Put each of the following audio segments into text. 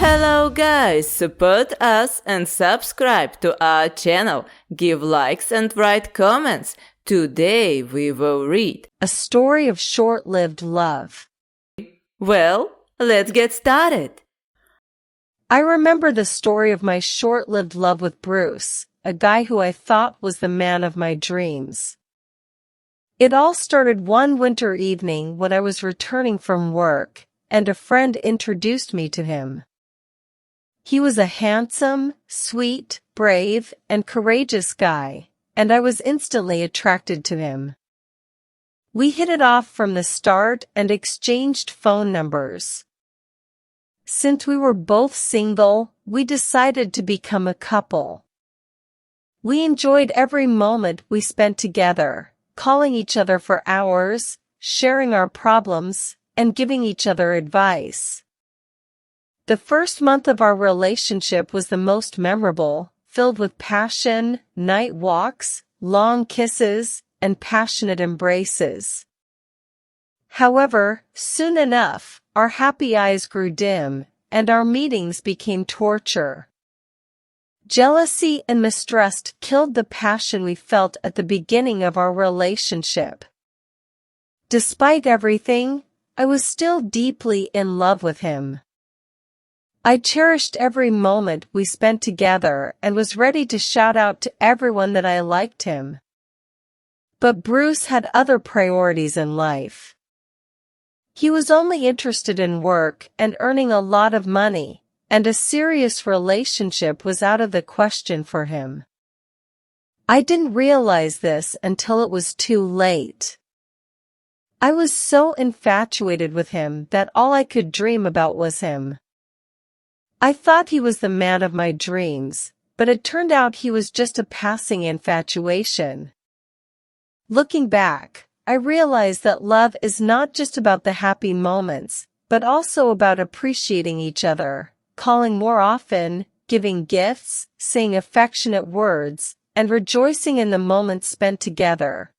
Hello guys, support us and subscribe to our channel, give likes and write comments. Today we will read A Story of Short-Lived Love. Well, let's get started. I remember the story of my short-lived love with Bruce, a guy who I thought was the man of my dreams. It all started one winter evening when I was returning from work, and a friend introduced me to him. He was a handsome, sweet, brave, and courageous guy, and I was instantly attracted to him. We hit it off from the start and exchanged phone numbers. Since we were both single, we decided to become a couple. We enjoyed every moment we spent together, calling each other for hours, sharing our problems, and giving each other advice. The first month of our relationship was the most memorable, filled with passion, night walks, long kisses, and passionate embraces. However, soon enough, our happy eyes grew dim, and our meetings became torture. Jealousy and mistrust killed the passion we felt at the beginning of our relationship. Despite everything, I was still deeply in love with him. I cherished every moment we spent together and was ready to shout out to everyone that I liked him. But Bruce had other priorities in life. He was only interested in work and earning a lot of money, and a serious relationship was out of the question for him. I didn't realize this until it was too late. I was so infatuated with him that all I could dream about was him. I thought he was the man of my dreams, but it turned out he was just a passing infatuation. Looking back, I realized that love is not just about the happy moments, but also about appreciating each other, calling more often, giving gifts, saying affectionate words, and rejoicing in the moments spent together.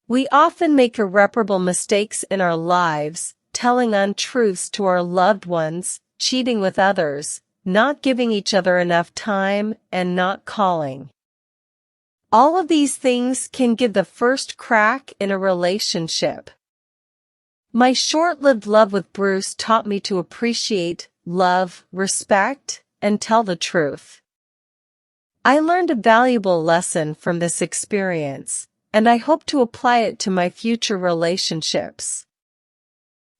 We often make irreparable mistakes in our lives, telling untruths to our loved ones, cheating with others, not giving each other enough time, and not calling. All of these things can give the first crack in a relationship. My short-lived love with Bruce taught me to appreciate, love, respect, and tell the truth. I learned a valuable lesson from this experience, and I hope to apply it to my future relationships.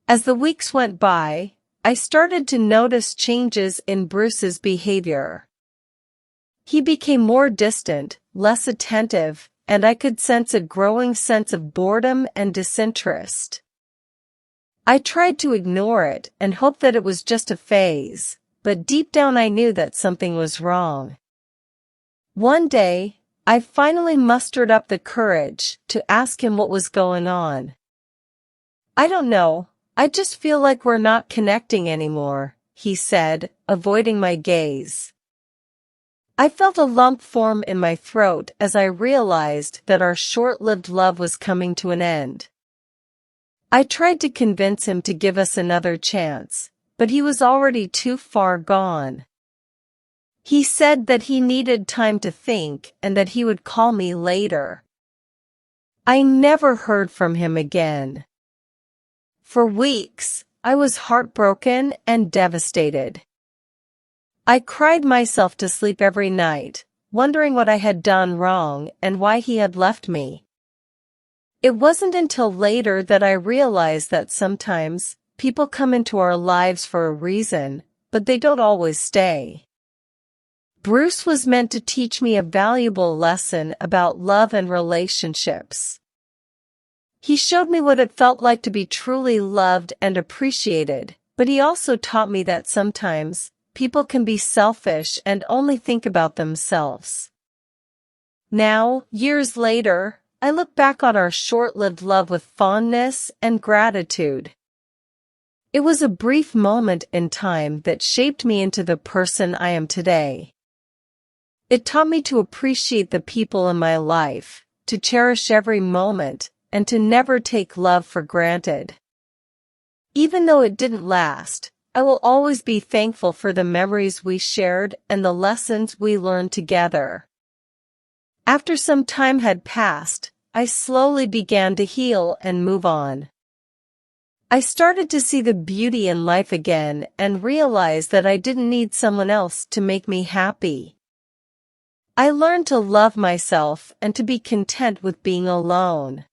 As the weeks went by, I started to notice changes in Bruce's behavior. He became more distant, less attentive, and I could sense a growing sense of boredom and disinterest. I tried to ignore it and hope that it was just a phase, but deep down I knew that something was wrong. One day, I finally mustered up the courage to ask him what was going on. "I don't know, I just feel like we're not connecting anymore," he said, avoiding my gaze. I felt a lump form in my throat as I realized that our short-lived love was coming to an end. I tried to convince him to give us another chance, but he was already too far gone. He said that he needed time to think and that he would call me later. I never heard from him again. For weeks, I was heartbroken and devastated. I cried myself to sleep every night, wondering what I had done wrong and why he had left me. It wasn't until later that I realized that sometimes, people come into our lives for a reason, but they don't always stay. Bruce was meant to teach me a valuable lesson about love and relationships. He showed me what it felt like to be truly loved and appreciated, but he also taught me that sometimes, people can be selfish and only think about themselves. Now, years later, I look back on our short-lived love with fondness and gratitude. It was a brief moment in time that shaped me into the person I am today. It taught me to appreciate the people in my life, to cherish every moment, and to never take love for granted. Even though it didn't last, I will always be thankful for the memories we shared and the lessons we learned together. After some time had passed, I slowly began to heal and move on. I started to see the beauty in life again and realized that I didn't need someone else to make me happy. I learned to love myself and to be content with being alone.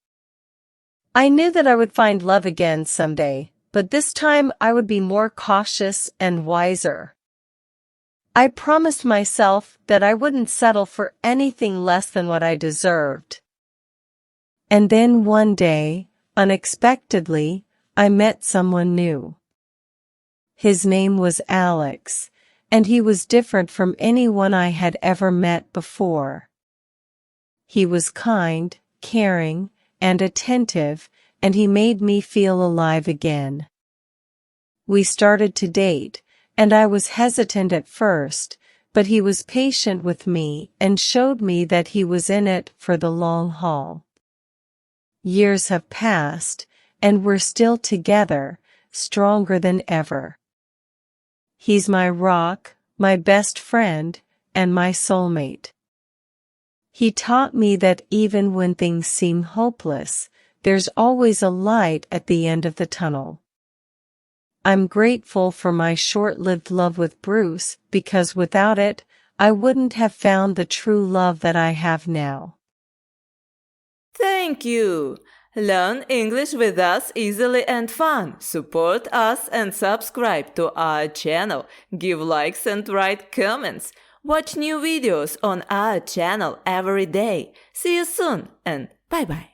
I knew that I would find love again someday, but this time I would be more cautious and wiser. I promised myself that I wouldn't settle for anything less than what I deserved. And then one day, unexpectedly, I met someone new. His name was Alex, and he was different from anyone I had ever met before. He was kind, caring, and attentive, and he made me feel alive again. We started to date, and I was hesitant at first, but he was patient with me and showed me that he was in it for the long haul. Years have passed, and we're still together, stronger than ever. He's my rock, my best friend, and my soulmate. He taught me that even when things seem hopeless, there's always a light at the end of the tunnel. I'm grateful for my short-lived love with Bruce because without it, I wouldn't have found the true love that I have now. Thank you! Learn English with us easily and fun. Support us and subscribe to our channel. Give likes and write comments. Watch new videos on our channel every day. See you soon and bye-bye.